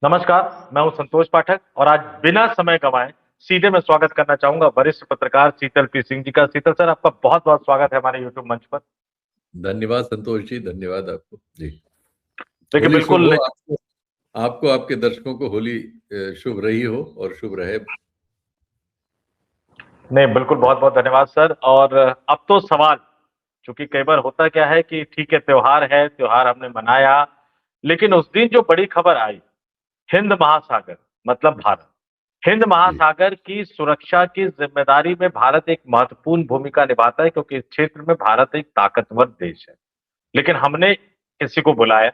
नमस्कार, मैं हूं संतोष पाठक और आज बिना समय गंवाए सीधे मैं स्वागत करना चाहूंगा वरिष्ठ पत्रकार शीतल पी सिंह जी का। शीतल सर, आपका बहुत बहुत स्वागत है हमारे यूट्यूब मंच पर। धन्यवाद संतोष जी, धन्यवाद आपको जी। देखिए होली शुभ बिल्कुल। हो आपको, आपको आपके दर्शकों को होली शुभ रही हो और शुभ रहे। नहीं, बिल्कुल, बहुत बहुत धन्यवाद सर। और अब तो सवाल, चूंकि कई बार होता क्या है कि ठीक है, त्योहार हमने मनाया, लेकिन उस दिन जो बड़ी खबर आई, हिंद महासागर मतलब भारत, हिंद जी महासागर की सुरक्षा की जिम्मेदारी में भारत एक महत्वपूर्ण भूमिका निभाता है, क्योंकि इस क्षेत्र में भारत एक ताकतवर देश है। लेकिन हमने किसी को बुलाया,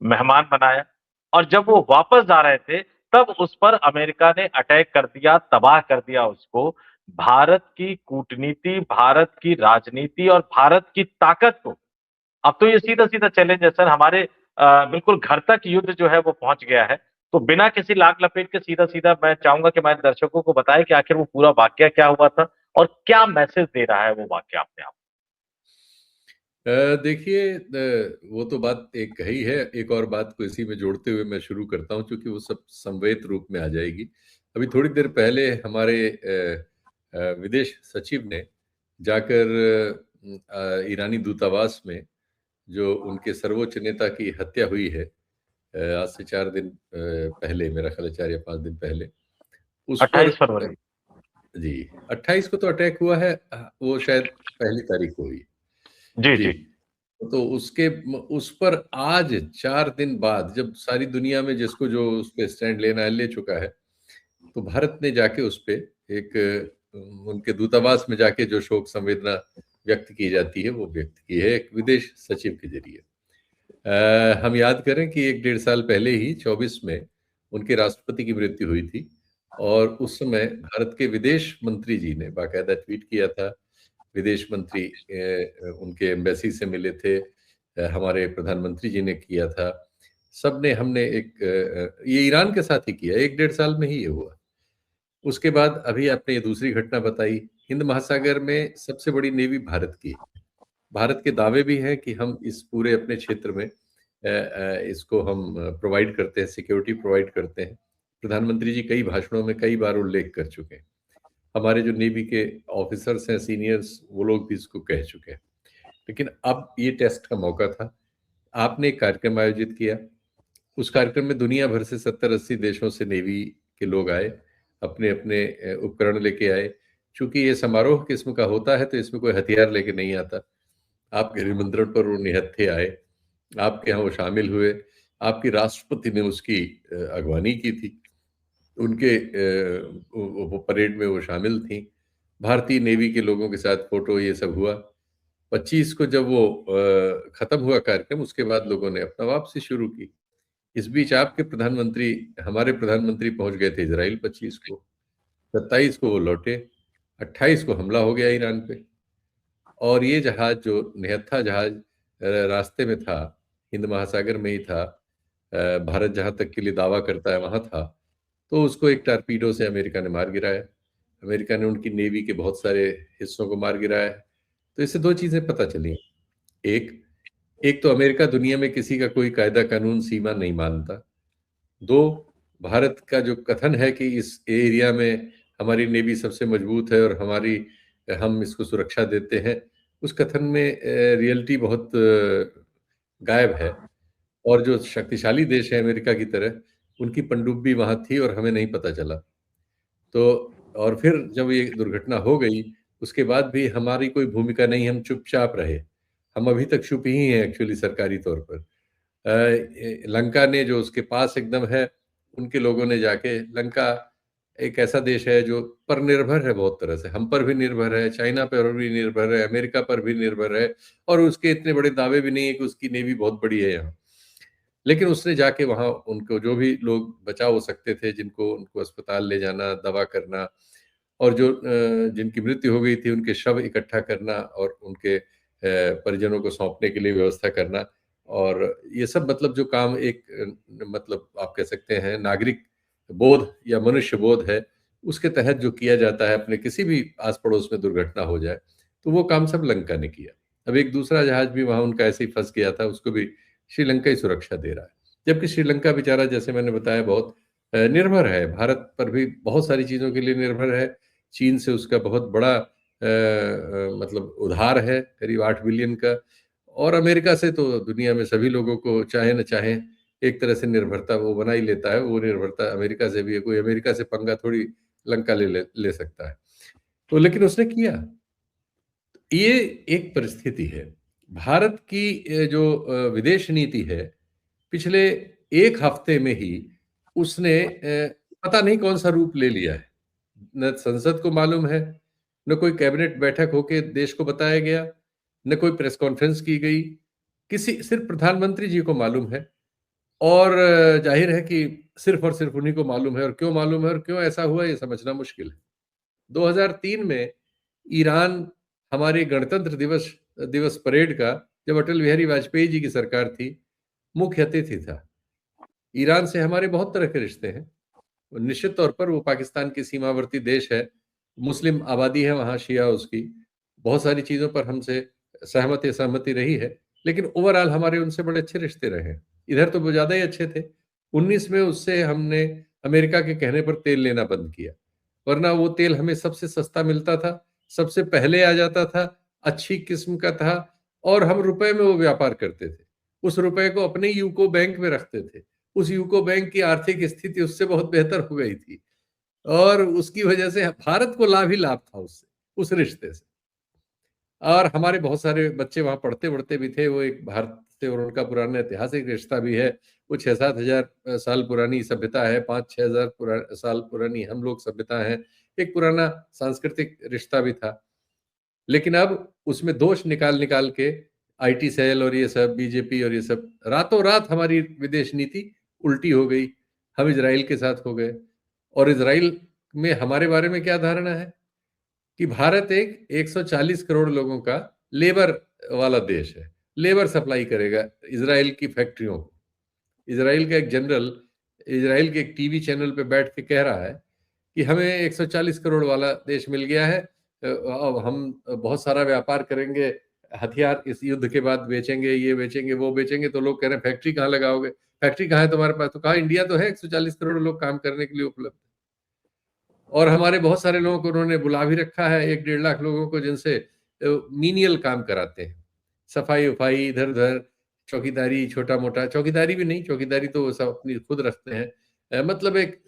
मेहमान बनाया, और जब वो वापस जा रहे थे तब उस पर अमेरिका ने अटैक कर दिया, तबाह कर दिया उसको। भारत की कूटनीति, भारत की राजनीति और भारत की ताकत को अब तो ये सीधा सीधा चैलेंज है सर, हमारे बिल्कुल घर तक युद्ध जो है वो पहुंच गया है। तो बिना किसी लाग लपेट के सीधा सीधा मैं चाहूंगा कि हमारे दर्शकों को बताएं कि आखिर वो पूरा वाकया क्या हुआ था और क्या मैसेज दे रहा है वो वाकया अपने आप। देखिए, वो तो बात एक कही है। एक और बात को इसी में जोड़ते हुए मैं शुरू करता हूं, क्योंकि वो सब समवेत रूप में आ जाएगी। अभी थोड़ी देर पहले हमारे विदेश सचिव ने जाकर ईरानी दूतावास में, जो उनके सर्वोच्च नेता की हत्या हुई है आज से 4 दिन पहले, मेरा ख्याल है 4 या 5 दिन पहले, उस पर 28 फरवरी। जी 28 को तो अटैक हुआ है। वो शायद पहली तारीख को हुई। जी जी, जी। तो उसके उस पर आज 4 दिन बाद, जब सारी दुनिया में जिसको जो उस पे स्टैंड लेना है ले चुका है, तो भारत ने जाके उस पे एक उनके दूतावास में जाके जो शोक संवेदना व्यक्त की जाती है वो व्यक्त की है एक विदेश सचिव के जरिए। हम याद करें कि 1 डेढ़ साल पहले ही 24 में उनके राष्ट्रपति की मृत्यु हुई थी, और उस समय भारत के विदेश मंत्री जी ने बाकायदा ट्वीट किया था। विदेश मंत्री उनके एम्बेसी से मिले थे, हमारे प्रधानमंत्री जी ने किया था। सबने हमने ये ईरान के साथ ही किया, 1 डेढ़ साल में ही ये हुआ। उसके बाद अभी आपने ये दूसरी घटना बताई। हिंद महासागर में सबसे बड़ी नेवी भारत की। भारत के दावे भी हैं कि हम इस पूरे अपने क्षेत्र में इसको हम प्रोवाइड करते हैं, सिक्योरिटी प्रोवाइड करते हैं। प्रधानमंत्री जी कई भाषणों में कई बार उल्लेख कर चुके हैं। हमारे जो नेवी के ऑफिसर्स हैं, सीनियर्स, वो लोग भी इसको कह चुके हैं। लेकिन अब ये टेस्ट का मौका था। आपने एक कार्यक्रम आयोजित किया। उस कार्यक्रम में दुनिया भर से 70-80 देशों से नेवी के लोग आए, अपने अपने उपकरण लेके आए। चूंकि ये समारोह किस्म का होता है, तो इसमें कोई हथियार लेके नहीं आता। आपके निमंत्रण पर वो निहत्थे आए, आपके यहाँ वो शामिल हुए। आपकी राष्ट्रपति ने उसकी अगवानी की थी। उनके वो परेड में वो शामिल थी। भारतीय नेवी के लोगों के साथ फोटो ये सब हुआ। 25 को जब वो खत्म हुआ कार्यक्रम, उसके बाद लोगों ने अपना वापसी शुरू की। इस बीच आपके प्रधानमंत्री, हमारे प्रधानमंत्री पहुंच गए थे इजराइल 25 को। 27 को वो लौटे। 28 को हमला हो गया ईरान पे। और ये जहाज जो निहत्था जहाज रास्ते में था, हिंद महासागर में ही था, भारत जहां तक के लिए दावा करता है वहां था, तो उसको एक टारपीडो से अमेरिका ने मार गिराया। अमेरिका ने उनकी नेवी के बहुत सारे हिस्सों को मार गिराया है। तो इससे दो चीजें पता चली। एक एक तो अमेरिका दुनिया में किसी का कोई कायदा कानून सीमा नहीं मानता। दो, भारत का जो कथन है कि इस एरिया में हमारी नेवी सबसे मजबूत है और हम इसको सुरक्षा देते हैं, उस कथन में रियलिटी बहुत गायब है। और जो शक्तिशाली देश है अमेरिका की तरह, उनकी पनडुब्बी वहां थी और हमें नहीं पता चला। तो और फिर जब ये दुर्घटना हो गई, उसके बाद भी हमारी कोई भूमिका नहीं, हम चुपचाप रहे। हम अभी तक चुप ही हैं एक्चुअली सरकारी तौर पर। लंका ने जो उसके पास एकदम है, उनके लोगों ने जाके, लंका एक ऐसा देश है जो पर निर्भर है बहुत तरह से, हम पर भी निर्भर है, चाइना पर भी निर्भर है, अमेरिका पर भी निर्भर है। और उसके इतने बड़े दावे भी नहीं है कि उसकी नेवी बहुत बड़ी है यहाँ। लेकिन उसने जाके वहाँ उनको जो भी लोग बचाव हो सकते थे, जिनको उनको अस्पताल ले जाना, दवा करना, और जो जिनकी मृत्यु हो गई थी उनके शव इकट्ठा करना और उनके परिजनों को सौंपने के लिए व्यवस्था करना। और ये सब मतलब जो काम एक मतलब आप कह सकते हैं नागरिक बोध या मनुष्य बोध है, उसके तहत जो किया जाता है अपने किसी भी आस पड़ोस में दुर्घटना हो जाए, तो वो काम सब लंका ने किया। अब एक दूसरा जहाज भी वहां उनका ऐसे ही फंस गया था, उसको भी श्रीलंका ही सुरक्षा दे रहा है। जबकि श्रीलंका बेचारा, जैसे मैंने बताया, बहुत निर्भर है, भारत पर भी बहुत सारी चीज़ों के लिए निर्भर है। चीन से उसका बहुत बड़ा मतलब उधार है, करीब 8 बिलियन का। और अमेरिका से तो दुनिया में सभी लोगों को, चाहे न चाहे, एक तरह से निर्भरता वो बना ही लेता है। वो निर्भरता अमेरिका से भी है, कोई अमेरिका से पंगा थोड़ी लंका ले सकता है। तो लेकिन उसने किया। ये एक परिस्थिति है। भारत की जो विदेश नीति है, पिछले एक हफ्ते में ही उसने पता नहीं कौन सा रूप ले लिया है। न संसद को मालूम है, न कोई कैबिनेट बैठक होके देश को बताया गया, न कोई प्रेस कॉन्फ्रेंस की गई, किसी सिर्फ प्रधानमंत्री जी को मालूम है। और जाहिर है कि सिर्फ और सिर्फ उन्हीं को मालूम है, और क्यों मालूम है और क्यों ऐसा हुआ ये समझना मुश्किल है। 2003 में ईरान हमारे गणतंत्र दिवस दिवस परेड का, जब अटल बिहारी वाजपेयी जी की सरकार थी, मुख्य अतिथि था। ईरान से हमारे बहुत तरह के रिश्ते हैं। निश्चित तौर पर वो पाकिस्तान की सीमावर्ती देश है, मुस्लिम आबादी है वहाँ, शिया उसकी। बहुत सारी चीज़ों पर हमसे सहमति रही है, लेकिन ओवरऑल हमारे उनसे बड़े अच्छे रिश्ते रहे हैं। इधर तो वो ज़्यादा ही अच्छे थे। 19 में उससे हमने अमेरिका के कहने पर तेल लेना बंद किया, वरना वो तेल हमें सबसे सस्ता मिलता था, सबसे पहले आ जाता था, अच्छी किस्म का था, और हम रुपए में वो व्यापार करते थे। उस रुपए को अपने यूको बैंक में रखते थे। उस यूको बैंक की आर्थिक स्थिति उससे बहुत बेहतर हो गई थी, और उसकी वजह से भारत को लाभ ही लाभ था उससे, उस रिश्ते से। और हमारे बहुत सारे बच्चे वहां पढ़ते वढ़ते भी थे। वो एक भारत से और उनका पुराना ऐतिहासिक रिश्ता भी है। वो 6-7 हजार साल पुरानी सभ्यता है, 5-6 हजार साल पुरानी हम लोग सभ्यता है। एक पुराना सांस्कृतिक रिश्ता भी था। लेकिन अब उसमें दोष निकाल निकाल के आईटी सेल और ये सब, बीजेपी और ये सब, रातों रात हमारी विदेश नीति उल्टी हो गई। हम इजराइल के साथ हो गए। और इजराइल में हमारे बारे में क्या धारणा है कि भारत एक 140 करोड़ लोगों का लेबर वाला देश है, लेबर सप्लाई करेगा इजराइल की फैक्ट्रियों को। इजराइल का एक जनरल इजराइल के एक टीवी चैनल पे बैठ के कह रहा है कि हमें 140 करोड़ वाला देश मिल गया है, अब हम बहुत सारा व्यापार करेंगे, हथियार इस युद्ध के बाद बेचेंगे, ये बेचेंगे, वो बेचेंगे। तो लोग कह रहे हैं फैक्ट्री कहाँ लगाओगे, फैक्ट्री कहाँ है तुम्हारे पास? तो कहा इंडिया तो है, 140 करोड़ लोग काम करने के लिए उपलब्ध। और हमारे बहुत सारे लोगों को उन्होंने बुला भी रखा है, 1-1.5 लाख लोगों को, जिनसे मीनियल काम कराते हैं, सफाई उफाई, इधर उधर, चौकीदारी, छोटा मोटा चौकीदारी भी नहीं, चौकीदारी तो वो सब अपनी खुद रखते हैं। मतलब एक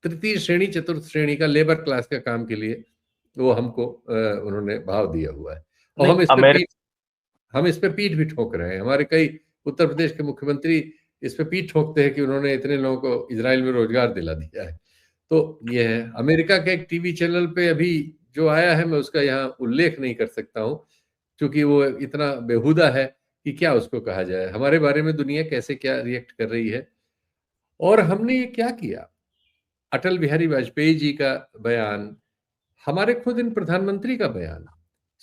तृतीय श्रेणी, चतुर्थ श्रेणी का लेबर क्लास का काम के लिए वो हमको उन्होंने भाव दिया हुआ है। और नहीं, हम इस पे पीठ भी ठोक रहे हैं। हमारे कई उत्तर प्रदेश के मुख्यमंत्री इस पे पीठ ठोकते हैं कि उन्होंने इतने लोगों को इजराइल में रोजगार दिला दिया है। तो ये है। अमेरिका के एक टीवी चैनल पे अभी जो आया है, मैं उसका यहाँ उल्लेख नहीं कर सकता हूँ, क्योंकि वो इतना बेहुदा है कि क्या उसको कहा जाए। हमारे बारे में दुनिया कैसे क्या रिएक्ट कर रही है। और हमने ये क्या किया, अटल बिहारी वाजपेयी जी का बयान, हमारे खुद इन प्रधानमंत्री का बयान,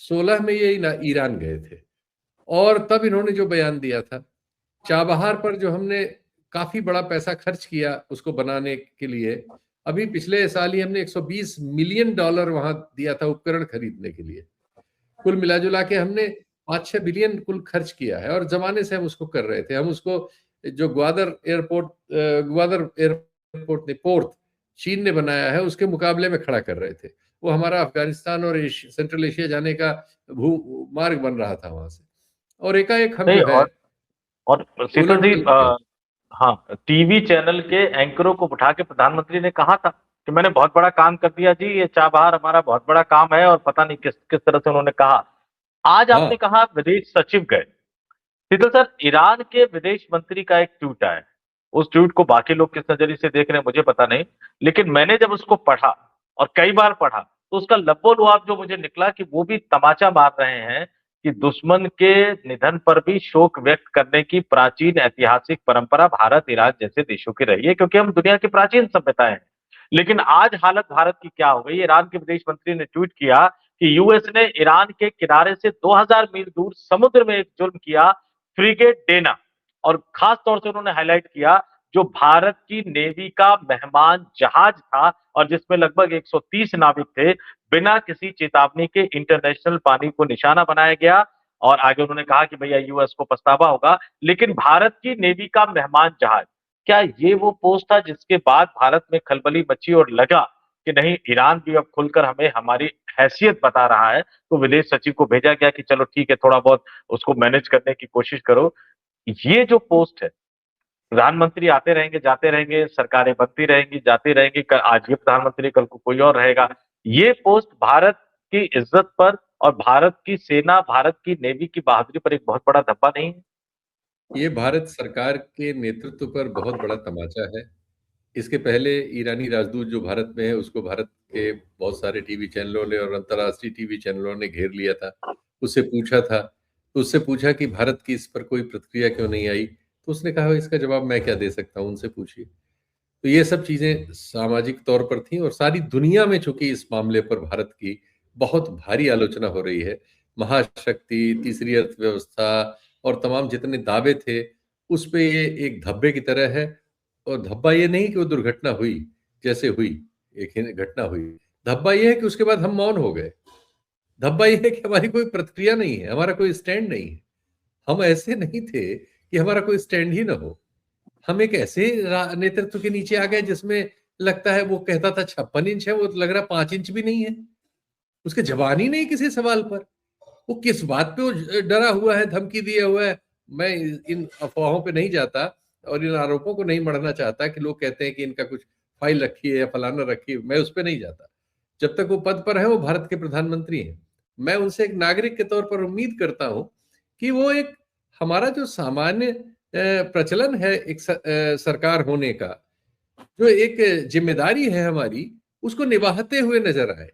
16 में ये ईरान गए थे, और तब इन्होंने जो बयान दिया था, चाबहार पर जो हमने काफी बड़ा पैसा खर्च किया उसको बनाने के लिए, अभी पिछले साल ही हमने 120 मिलियन डॉलर वहां दिया था उपकरण खरीदने के लिए। कुल मिला जुला के हमने 5-6 बिलियन कुल खर्च किया है, और जमाने से हम उसको कर रहे थे। हम उसको जो ग्वादर एयरपोर्ट ने, पोर्ट चीन ने बनाया है, उसके मुकाबले में खड़ा कर रहे थे। वो हमारा अफगानिस्तान और सेंट्रल एशिया जाने का भू मार्ग बन रहा था वहां से। और एकाएक हम नहीं, जो है और शीतल उलट जी, पलट गए। हाँ, टीवी चैनल के एंकरों को उठा के प्रधानमंत्री ने कहा था कि मैंने बहुत बड़ा काम कर दिया जी, ये चाबहार हमारा बहुत बड़ा काम है, और पता नहीं किस किस तरह से उन्होंने कहा। आज हाँ, आपने कहा विदेश सचिव गए। शीतल सर, ईरान के विदेश मंत्री का एक ट्वीट आया। उस ट्वीट को बाकी लोग किस नजरिए से देख रहे हैं मुझे पता नहीं, लेकिन मैंने जब उसको पढ़ा, और कई बार पढ़ा, तो उसका लबोलुआब जो मुझे निकला कि वो भी तमाचा मार रहे हैं कि दुश्मन के निधन पर भी शोक व्यक्त करने की प्राचीन ऐतिहासिक परंपरा भारत ईरान जैसे देशों की रही है, क्योंकि हम दुनिया की प्राचीन सभ्यताएं हैं। लेकिन आज हालत भारत की क्या हो गई? ईरान के विदेश मंत्री ने ट्वीट किया कि यूएस ने ईरान के किनारे से 2000 मील दूर समुद्र में एक जुल्म किया, फ्रिगेट डेना। और खास तौर से उन्होंने हाईलाइट किया जो भारत की नेवी का मेहमान जहाज था, और जिसमें लगभग 130 नाविक थे, बिना किसी चेतावनी के इंटरनेशनल पानी को निशाना बनाया गया। और आगे उन्होंने कहा कि भैया यूएस को पछतावा होगा। लेकिन भारत की नेवी का मेहमान जहाज, क्या ये वो पोस्ट था जिसके बाद भारत में खलबली मची और लगा कि नहीं, ईरान भी अब खुलकर हमें हमारी हैसियत बता रहा है, तो विदेश सचिव को भेजा गया कि चलो ठीक है, थोड़ा बहुत उसको मैनेज करने की कोशिश करो। ये जो पोस्ट है, प्रधानमंत्री आते रहेंगे, जाते रहेंगे, सरकारें बनती रहेंगी, जाती रहेंगी, आज ये प्रधानमंत्री, कल को कोई और रहेगा। ये पोस्ट भारत की इज्जत पर और भारत की सेना, भारत की नेवी की बहादुरी पर एक बहुत बड़ा धब्बा नहीं है? ये भारत सरकार के नेतृत्व पर बहुत बड़ा तमाचा है। इसके पहले ईरानी राजदूत जो भारत में है, उसको भारत के बहुत सारे टीवी चैनलों ने और अंतर्राष्ट्रीय टीवी चैनलों ने घेर लिया था। उससे पूछा था, तो उससे पूछा कि भारत की इस पर कोई प्रतिक्रिया क्यों नहीं आई, तो उसने कहा इसका जवाब मैं क्या दे सकता हूँ, उनसे पूछिए। तो ये सब चीजें सामाजिक तौर पर थी, और सारी दुनिया में चूंकि इस मामले पर भारत की बहुत भारी आलोचना हो रही है, महाशक्ति, तीसरी अर्थव्यवस्था और तमाम जितने दावे थे, उस पे ये एक धब्बे की तरह है। और धब्बा ये नहीं कि वो दुर्घटना हुई, जैसे हुई, एक ही घटना हुई। धब्बा ये है कि उसके बाद हम मौन हो गए। धब्बा ये है कि हमारी कोई प्रतिक्रिया नहीं है, हमारा कोई स्टैंड नहीं है। हम ऐसे नहीं थे कि हमारा कोई स्टैंड ही ना हो। हम एक ऐसे नेतृत्व के नीचे आ गए जिसमें लगता है, वो कहता था 56 इंच है, वो लग रहा 5 इंच भी नहीं है। उसके जवाब ही नहीं किसी सवाल पर। वो किस बात पे वो डरा हुआ है, धमकी दिया हुआ है। मैं इन अफवाहों पे नहीं जाता और इन आरोपों को नहीं मढ़ना चाहता कि लोग कहते हैं कि इनका कुछ फाइल रखी है या फलाना रखी है, मैं उस पर नहीं जाता। जब तक वो पद पर है, वो भारत के प्रधानमंत्री हैं। मैं उनसे एक नागरिक के तौर पर उम्मीद करता हूं कि वो एक हमारा जो सामान्य प्रचलन है एक सरकार होने का, जो एक जिम्मेदारी है हमारी, उसको निभाते हुए नजर आए,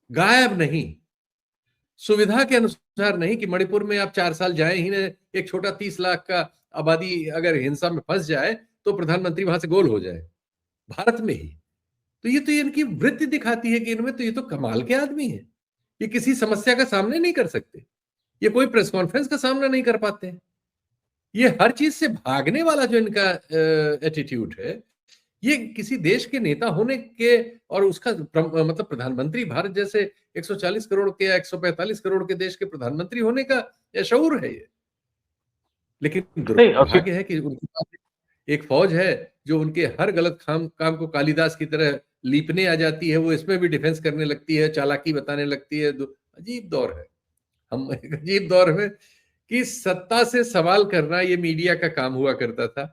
गायब नहीं, सुविधा के अनुसार नहीं कि मणिपुर में आप 4 साल जाए ही नहीं, एक छोटा 30 लाख का आबादी अगर हिंसा में फंस जाए तो प्रधानमंत्री वहां से गोल हो जाए, भारत में ही। तो ये इनकी वृत्ति दिखाती है कि इनमें तो ये तो कमाल के आदमी है। ये किसी समस्या का सामने नहीं कर सकते, ये कोई प्रेस कॉन्फ्रेंस का सामना नहीं कर पाते हैं। ये हर चीज से भागने वाला जो इनका एटीट्यूड है, ये किसी देश के नेता होने के और उसका मतलब प्रधानमंत्री, भारत जैसे 140 करोड़ के या 145 करोड़ के देश के प्रधानमंत्री होने का शऊर है ये। लेकिन नहीं, दुर्भाग्य है कि उनके पास एक फौज है जो उनके हर गलत काम को कालिदास की तरह लीपने आ जाती है, वो इसमें भी डिफेंस करने लगती है, चालाकी बताने लगती है। अजीब दौर है। हम एक अजीब दौर में कि सत्ता से सवाल करना ये मीडिया का काम हुआ करता था।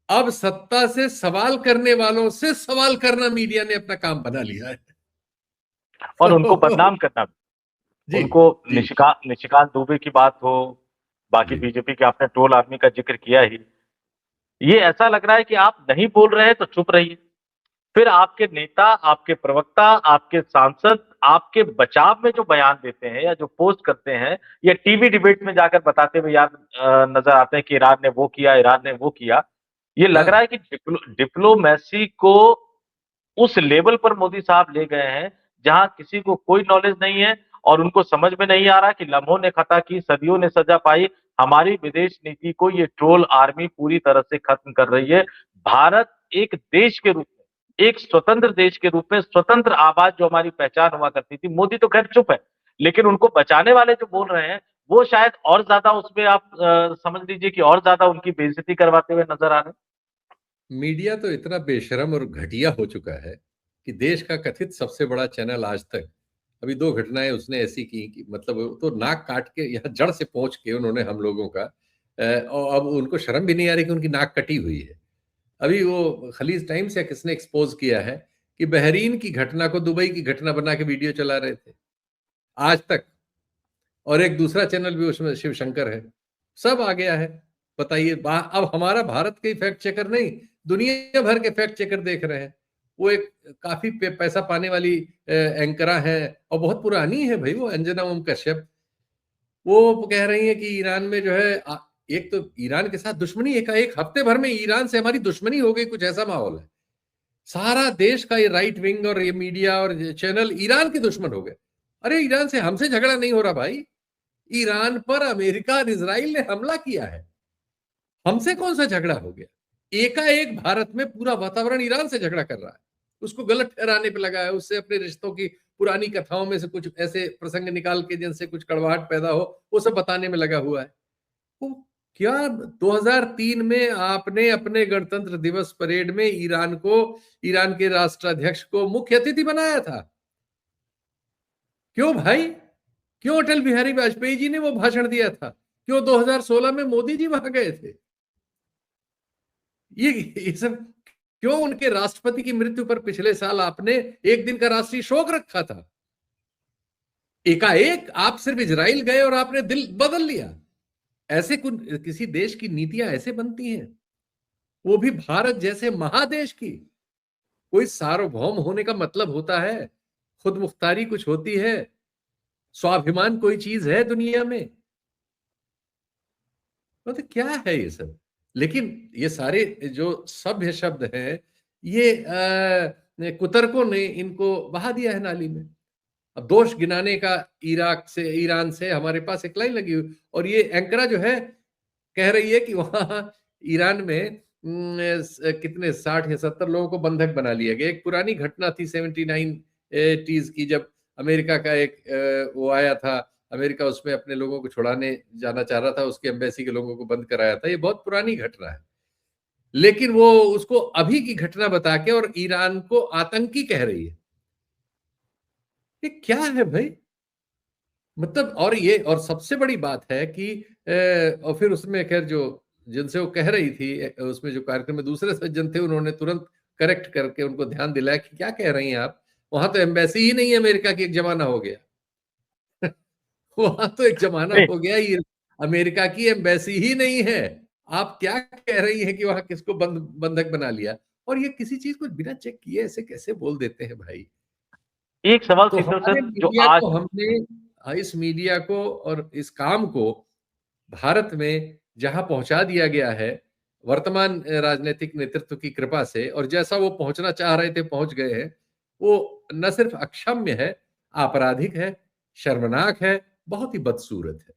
अब सत्ता से सवाल करने वालों से सवाल करना मीडिया ने अपना काम बना लिया है। और उनको बदनाम करना, जी, उनको जी, निशिकांत दुबे की बात हो, बाकी जी। बीजेपी के आपने ट्रोल आर्मी का जिक्र किया ही, ये ऐसा लग रहा है कि आप नहीं बोल रहे हैं तो चुप रहिए। फिर आपके नेता, आपके प्रवक्ता, आपके सांसद आपके बचाव में जो बयान देते हैं या जो पोस्ट करते हैं या टीवी डिबेट में जाकर बताते हुए यार नजर आते हैं कि ईरान ने वो किया, ईरान ने वो किया। ये लग रहा हाँ, है कि डिप्लोमेसी को उस लेवल पर मोदी साहब ले गए हैं जहां किसी को कोई नॉलेज नहीं है और उनको समझ में नहीं आ रहा कि लम्हों ने खता की, सदियों ने सजा पाई। हमारी विदेश नीति को ये ट्रोल आर्मी पूरी तरह से खत्म कर रही है। भारत एक देश के रूप में, एक स्वतंत्र देश के रूप में, स्वतंत्र आवाज जो हमारी पहचान हुआ करती थी, मोदी तो खैर चुप है, लेकिन उनको बचाने वाले जो बोल रहे हैं वो शायद और ज्यादा उसमें आप समझ लीजिए कि और ज्यादा उनकी बेइज्जती करवाते हुए नजर आ रहे हैं। मीडिया तो इतना बेशरम और घटिया हो चुका है कि देश का कथित सबसे बड़ा चैनल आज तक, अभी 2 घटनाएं उसने ऐसी की कि मतलब वो तो नाक काट के यहाँ जड़ से पहुंच के उन्होंने हम लोगों का और अब उनको शर्म भी नहीं आ रही कि उनकी नाक कटी हुई है। अभी वो खलीज टाइम्स या किसने एक्सपोज किया है कि बहरीन की घटना को दुबई की घटना बना के वीडियो चला रहे थे आज तक। और एक दूसरा चैनल भी उसमें शिव शंकर है, सब आ गया है। बताइए, अब हमारा भारत के फैक्ट चेकर नहीं, दुनिया भर के फैक्ट चेकर देख रहे हैं। वो एक काफी पैसा पाने वाली एंकरा है और बहुत पुरानी है भाई, वो अंजना ओम कश्यप। वो कह रही है कि ईरान में जो है एक तो ईरान के साथ दुश्मनी, एक हफ्ते भर में ईरान से हमारी दुश्मनी हो गई, कुछ ऐसा माहौल है। सारा देश का ये राइट विंग और ये मीडिया और ये चैनल ईरान के दुश्मन हो गए। अरे ईरान से हमसे झगड़ा नहीं हो रहा भाई, ईरान पर अमेरिका और इसराइल ने हमला किया है, हमसे कौन सा झगड़ा हो गया। एकाएक भारत में पूरा वातावरण ईरान से झगड़ा कर रहा है, उसको गलत ठहराने पे लगा है, उससे अपने रिश्तों की पुरानी कथाओं में से कुछ ऐसे प्रसंग निकाल के जिनसे कुछ कड़वाहट पैदा हो, वो सब बताने में लगा हुआ है। तो क्या 2003 में आपने अपने गणतंत्र दिवस परेड में ईरान के राष्ट्राध्यक्ष को मुख्य अतिथि बनाया था? क्यों भाई? क्यों अटल बिहारी वाजपेयी जी ने वो भाषण दिया था? क्यों 2016 में मोदी जी वहां गए थे? ये सब क्यों? उनके राष्ट्रपति की मृत्यु पर पिछले साल आपने एक दिन का राष्ट्रीय शोक रखा था। एकाएक आप सिर्फ इजराइल गए और आपने दिल बदल लिया। ऐसे किसी देश की नीतियां ऐसे बनती हैं, वो भी भारत जैसे महादेश की। कोई सार्वभौम होने का मतलब होता है, खुद मुख्तारी कुछ होती है, स्वाभिमान कोई चीज है दुनिया में। तो क्या है ये सब? लेकिन ये सारे जो सभ्य शब्द हैं, ये कुतर्कों ने इनको बहा दिया है नाली में। अब दोष गिनाने का ईरान से हमारे पास एक लाइन लगी हुई, और ये एंकरा जो है कह रही है कि वहां ईरान में कितने 60 या 70 लोगों को बंधक बना लिया गया। एक पुरानी घटना थी 79 की, जब अमेरिका का एक वो आया था, अमेरिका उसमें अपने लोगों को छुड़ाने जाना चाह रहा था, उसके एम्बेसी के लोगों को बंद कराया था। ये बहुत पुरानी घटना है, लेकिन वो उसको अभी की घटना बता के और ईरान को आतंकी कह रही है। ये क्या है भाई? मतलब, और सबसे बड़ी बात है कि और फिर उसमें खैर जो जिनसे वो कह रही थी, उसमें जो कार्यक्रम में दूसरे सज्जन थे, उन्होंने तुरंत करेक्ट करके उनको ध्यान दिलाया कि क्या कह रही हैं आप, वहां तो एम्बेसी ही नहीं है अमेरिका की, एक जमाना हो गया। वहां तो एक जमाना नहीं, हो गया, ये अमेरिका की एम्बेसी ही नहीं है। आप क्या कह रही हैं कि वहां किसको बंधक बना लिया? और ये किसी चीज को बिना चेक किए ऐसे कैसे बोल देते हैं भाई? एक सवाल तो शीतल हमारे सर जो मीडिया आज को हमने इस मीडिया को और इस काम को भारत में जहां पहुंचा दिया गया है वर्तमान राजनीतिक नेतृत्व की कृपा से, और जैसा वो पहुंचना चाह रहे थे पहुंच गए हैं, वो न सिर्फ अक्षम्य है, आपराधिक है, शर्मनाक है, बहुत ही बदसूरत है।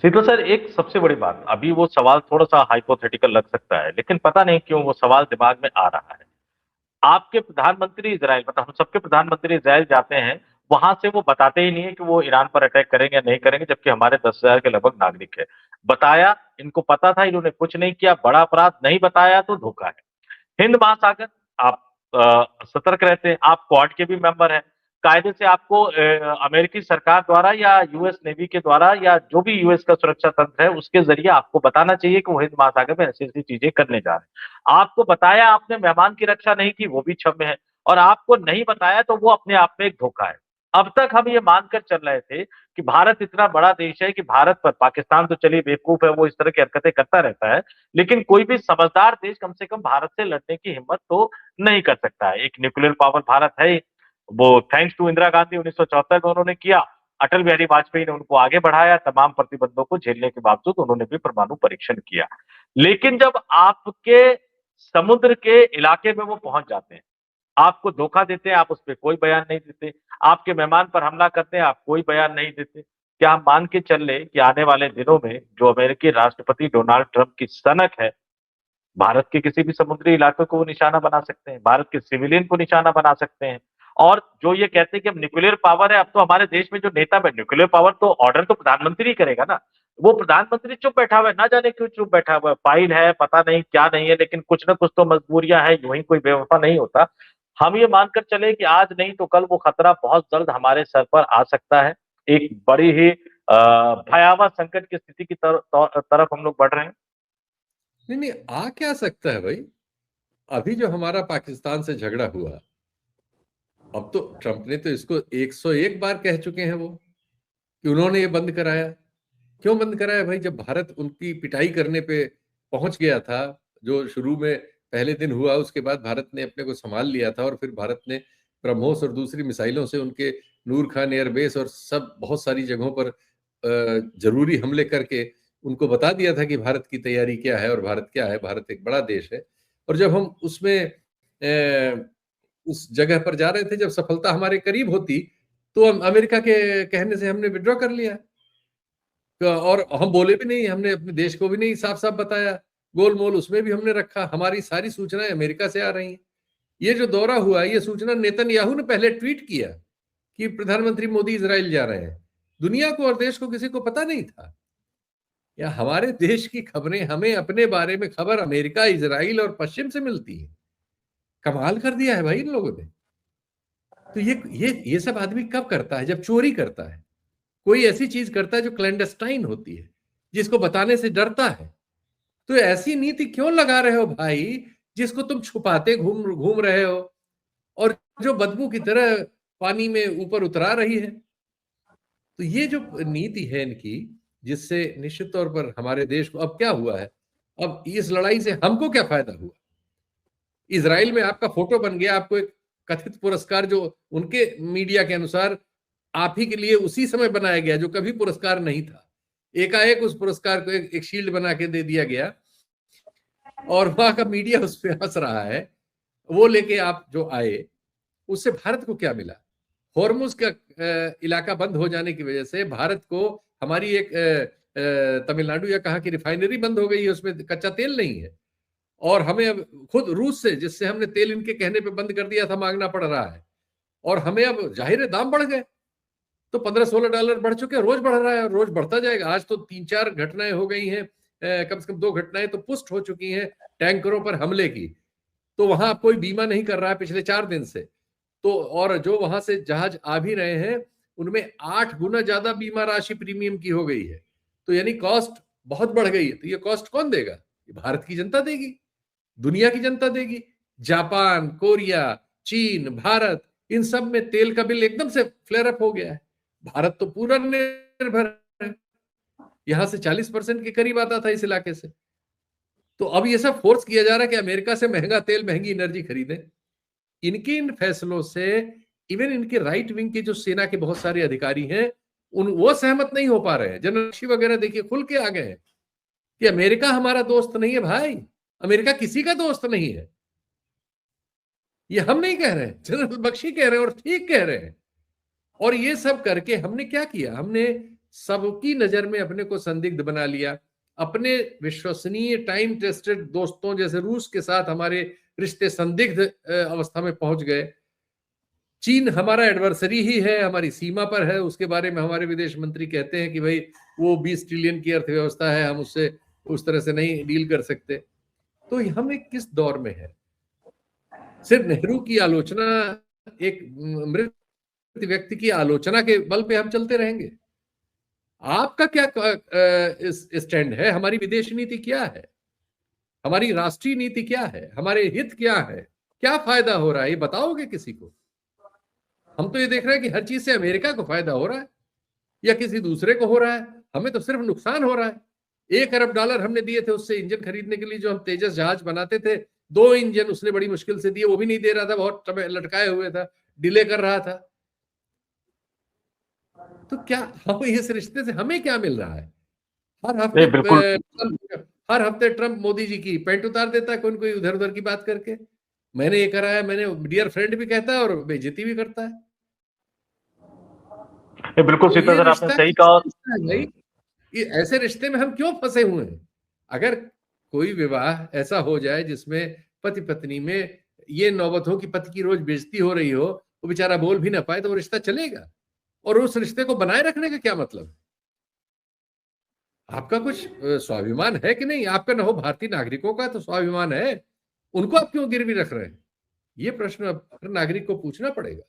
शीतल सर, एक सबसे बड़ी बात, अभी वो सवाल थोड़ा सा हाइपोथेटिकल लग सकता है, लेकिन पता नहीं क्यों वो सवाल दिमाग में आ रहा है। आपके प्रधानमंत्री इजराइल, मतलब हम सबके प्रधानमंत्री इजराइल जाते हैं, वहां से वो बताते ही नहीं है कि वो ईरान पर अटैक करेंगे या नहीं करेंगे, जबकि हमारे 10,000 के लगभग नागरिक है। बताया, इनको पता था, इन्होंने कुछ नहीं किया, बड़ा अपराध। नहीं बताया तो धोखा है। हिंद महासागर, आप सतर्क रहते हैं, आप क्वाड के भी मेंबर हैं। कायदे से आपको अमेरिकी सरकार द्वारा या यूएस नेवी के द्वारा या जो भी यूएस का सुरक्षा तंत्र है उसके जरिए आपको बताना चाहिए कि वो हिंद महासागर में ऐसी ऐसी चीजें करने जा रहे हैं। आपको बताया, आपने मेहमान की रक्षा नहीं की, वो भी क्षम्य है। और आपको नहीं बताया तो वो अपने आप में एक धोखा है। अब तक हम ये मानकर चल रहे थे कि भारत इतना बड़ा देश है कि भारत पर, पाकिस्तान तो चलिए बेवकूफ है, वो इस तरह की हरकतें करता रहता है, लेकिन कोई भी समझदार देश कम से कम भारत से लड़ने की हिम्मत तो नहीं कर सकता है। एक न्यूक्लियर पावर भारत है, वो थैंक्स टू इंदिरा गांधी 1974 में उन्होंने किया। अटल बिहारी वाजपेयी ने उनको आगे बढ़ाया, तमाम प्रतिबंधों को झेलने के बावजूद उन्होंने भी परमाणु परीक्षण किया। लेकिन जब आपके समुद्र के इलाके में वो पहुंच जाते हैं, आपको धोखा देते हैं, आप उस पर कोई बयान नहीं देते। आपके मेहमान पर हमला करते हैं, आप कोई बयान नहीं देते। क्या हम मान के चल ले कि आने वाले दिनों में जो अमेरिकी राष्ट्रपति डोनाल्ड ट्रंप की सनक है, भारत के किसी भी समुद्री इलाके को वो निशाना बना सकते हैं, भारत के सिविलियन को निशाना बना सकते हैं। और जो ये कहते हैं कि हम न्यूक्लियर पावर है, अब तो हमारे देश में जो नेता है, न्यूक्लियर पावर तो ऑर्डर तो प्रधानमंत्री करेगा ना। वो प्रधानमंत्री चुप बैठा हुआ है, ना जाने क्यों चुप बैठा हुआ है, फाइल है, पता नहीं क्या नहीं है, लेकिन कुछ ना कुछ तो मजबूरियां है, यूं ही कोई बेवफा नहीं होता। हम ये मानकर चले कि आज नहीं तो कल वो खतरा बहुत जल्द हमारे सर पर आ सकता है। एक बड़ी ही भयावह संकट की स्थिति की तरफ हम लोग बढ़ रहे हैं। नहीं नहीं, आ क्या सकता है भाई? अभी जो हमारा पाकिस्तान से झगड़ा हुआ, अब तो ट्रंप ने तो इसको 101 बार कह चुके हैं वो, कि उन्होंने ये बंद कराया। क्यों बंद कराया भाई? जब भारत उनकी पिटाई करने पे पहुंच गया था, जो शुरू में पहले दिन हुआ, उसके बाद भारत ने अपने को संभाल लिया था, और फिर भारत ने ब्रह्मोस और दूसरी मिसाइलों से उनके नूर खान एयरबेस और सब बहुत सारी जगहों पर जरूरी हमले करके उनको बता दिया था कि भारत की तैयारी क्या है और भारत क्या है, भारत एक बड़ा देश है। और जब हम उसमें उस जगह पर जा रहे थे, जब सफलता हमारे करीब होती, तो हम अमेरिका के कहने से हमने विड्रॉ कर लिया। और हम बोले भी नहीं, हमने अपने देश को भी नहीं साफ साफ बताया, गोल मोल उसमें भी हमने रखा, हमारी सारी सूचनाएं अमेरिका से आ रही हैं। ये जो दौरा हुआ, ये सूचना नेतन्याहू ने पहले ट्वीट किया कि प्रधानमंत्री मोदी इजराइल जा रहे हैं। दुनिया को और देश को किसी को पता नहीं था। या हमारे देश की खबरें, हमें अपने बारे में खबर अमेरिका, इजराइल और पश्चिम से मिलती है। कमाल कर दिया है भाई इन लोगों ने। तो ये सब आदमी कब करता है? जब चोरी करता है, कोई ऐसी चीज करता है जो क्लैंडस्टाइन होती है, जिसको बताने से डरता है। तो ऐसी नीति क्यों लगा रहे हो भाई, जिसको तुम छुपाते घूम घूम रहे हो और जो बदबू की तरह पानी में ऊपर उतरा रही है? तो ये जो नीति है इनकी, जिससे निश्चित तौर पर हमारे देश को अब क्या हुआ है, अब इस लड़ाई से हमको क्या फायदा हुआ? इजराइल में आपका फोटो बन गया, आपको एक कथित पुरस्कार जो उनके मीडिया के अनुसार आप ही के लिए उसी समय बनाया गया, जो कभी पुरस्कार नहीं था। एकाएक उस पुरस्कार को एक शील्ड बना के दे दिया गया और वहां का मीडिया उस पर हंस रहा है। वो लेके आप जो आए, उससे भारत को क्या मिला? हॉर्मुज का इलाका बंद हो जाने की वजह से भारत को हमारी एक तमिलनाडु या कहाँ की रिफाइनरी बंद हो गई है, उसमें कच्चा तेल नहीं है। और हमें अब खुद रूस से, जिससे हमने तेल इनके कहने पे बंद कर दिया था, मांगना पड़ रहा है। और हमें अब जाहिर है दाम बढ़ गए, तो $15-16 बढ़ चुके हैं, रोज बढ़ रहा है और रोज बढ़ता जाएगा। आज तो 3-4 घटनाएं हो गई हैं, कम से कम 2 घटनाएं तो पुष्ट हो चुकी हैं टैंकरों पर हमले की। तो वहां कोई बीमा नहीं कर रहा है पिछले 4 दिन से। तो और जो वहां से जहाज आ भी रहे हैं, उनमें 8 गुना ज्यादा बीमा राशि प्रीमियम की हो गई है। तो यानी कॉस्ट बहुत बढ़ गई है। तो ये कॉस्ट कौन देगा? ये भारत की जनता देगी, दुनिया की जनता देगी। जापान, कोरिया, चीन, भारत, इन सब में तेल का बिल एकदम से फ्लेयर अप हो गया है। भारत तो पूरा निर्भर है, यहां से 40% के करीब आता था इस इलाके से। तो अब ये सब फोर्स किया जा रहा है कि अमेरिका से महंगा तेल, महंगी एनर्जी खरीदें। इनके इन फैसलों से इवन इनके राइट विंग के जो सेना के बहुत सारे अधिकारी हैं, वो सहमत नहीं हो पा रहे हैं। जनरल वगैरह देखिए खुल के आ गए हैं कि अमेरिका हमारा दोस्त नहीं है भाई, अमेरिका किसी का दोस्त नहीं है। ये हम नहीं कह रहे हैं, जनरल बख्शी कह रहे हैं और ठीक कह रहे हैं। और ये सब करके हमने क्या किया? हमने सबकी नजर में अपने को संदिग्ध बना लिया। अपने विश्वसनीय टाइम टेस्टेड दोस्तों जैसे रूस के साथ हमारे रिश्ते संदिग्ध अवस्था में पहुंच गए। चीन हमारा एडवर्सरी ही है, हमारी सीमा पर है। उसके बारे में हमारे विदेश मंत्री कहते हैं कि भाई वो 20 ट्रिलियन की अर्थव्यवस्था है, हम उससे उस तरह से नहीं डील कर सकते। तो हम एक किस दौर में है? सिर्फ नेहरू की आलोचना, एक मृत व्यक्ति की आलोचना के बल पे हम चलते रहेंगे? आपका क्या स्टैंड है? हमारी विदेश नीति क्या है? हमारी राष्ट्रीय नीति क्या है? हमारे हित क्या है? क्या फायदा हो रहा है? ये बताओगे किसी को? हम तो ये देख रहे हैं कि हर चीज से अमेरिका को फायदा हो रहा है या किसी दूसरे को हो रहा है। हमें तो सिर्फ नुकसान हो रहा है। $1 अरब हमने दिए थे उससे इंजन खरीदने के लिए, जो हम तेजस जहाज बनाते थे। 2 इंजन उसने बड़ी मुश्किल से दिए, वो भी नहीं दे रहा था, बहुत लटकाए हुए था, डिले कर रहा था। तो क्या हम इस रिश्ते से हमें क्या मिल रहा है? हर हफ्ते हर हफ्ते ट्रंप मोदी जी की पैंट उतार देता है, कोई कोई उधर उधर की बात करके। मैंने ये कराया, मैंने डियर फ्रेंड भी कहता है और बेइज्जती भी करता है। बिल्कुल सीता सर, आपने सही कहा। भाई ऐसे रिश्ते में हम क्यों फंसे हुए हैं? अगर कोई विवाह ऐसा हो जाए जिसमें पति पत्नी में ये नौबत हो कि पति की रोज बेइज्जती हो रही हो, वो बेचारा बोल भी ना पाए, तो वो रिश्ता चलेगा? और उस रिश्ते को बनाए रखने का क्या मतलब? आपका कुछ स्वाभिमान है कि नहीं? आपका ना हो, भारतीय नागरिकों का तो स्वाभिमान है, उनको आप क्यों गिरवी रख रहे हैं? ये प्रश्न हर नागरिक को पूछना पड़ेगा।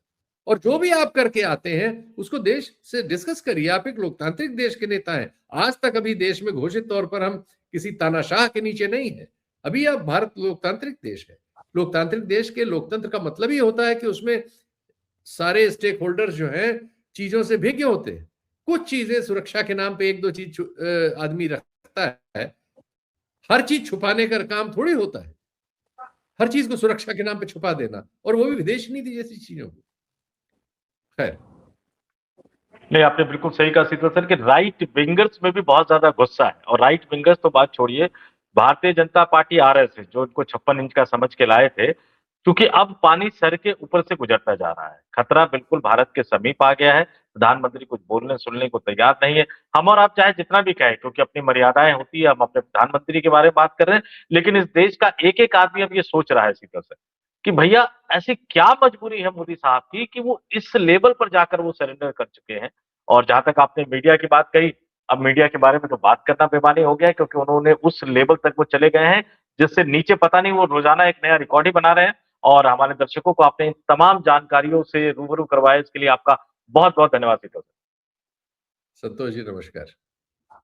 और जो भी आप करके आते हैं उसको देश से डिस्कस करिए। आप एक लोकतांत्रिक देश के नेता हैं। आज तक अभी देश में घोषित तौर पर हम किसी तानाशाह के नीचे नहीं है। अभी अब भारत लोकतांत्रिक देश है। लोकतांत्रिक देश के लोकतंत्र का मतलब ही होता है कि उसमें सारे स्टेक होल्डर्स जो हैं चीजों से भिन्न होते हैं। कुछ चीजें सुरक्षा के नाम पे एक दो चीज आदमी रखता है, हर चीज छुपाने का काम थोड़ी होता है, हर चीज को सुरक्षा के नाम पे छुपा देना, और वो भी विदेश नीति जैसी चीजों को। खैर, नहीं, आपने बिल्कुल सही कहा सीता सर कि राइट विंगर्स में भी बहुत ज्यादा गुस्सा है। और राइट विंगर्स तो बात छोड़िए, भारतीय जनता पार्टी आरएसएस जो इनको 56 इंच का समझ के लाए थे, क्योंकि अब पानी सर के ऊपर से गुजरता जा रहा है। खतरा बिल्कुल भारत के समीप आ गया है। प्रधानमंत्री कुछ बोलने सुनने को तैयार नहीं है। हम और आप चाहे जितना भी कहें, क्योंकि अपनी मर्यादाएं होती है, हम अपने प्रधानमंत्री के बारे में बात कर रहे हैं, लेकिन इस देश का एक एक आदमी अब ये सोच रहा है सीता सर कि भैया ऐसी क्या मजबूरी है मोदी साहब की कि वो इस लेवल पर जाकर वो सरेंडर कर चुके हैं। और जहां तक आपने मीडिया की बात कही, अब मीडिया के बारे में तो बात करना बेमानी हो गया है, क्योंकि उन्होंने उस लेवल तक वो चले गए हैं जिससे नीचे पता नहीं वो रोजाना एक नया रिकॉर्ड ही बना रहे हैं। और हमारे दर्शकों को आपने इन तमाम जानकारियों से रूबरू करवाया, इसके लिए आपका बहुत बहुत धन्यवाद सीतो। संतोष जी, नमस्कार।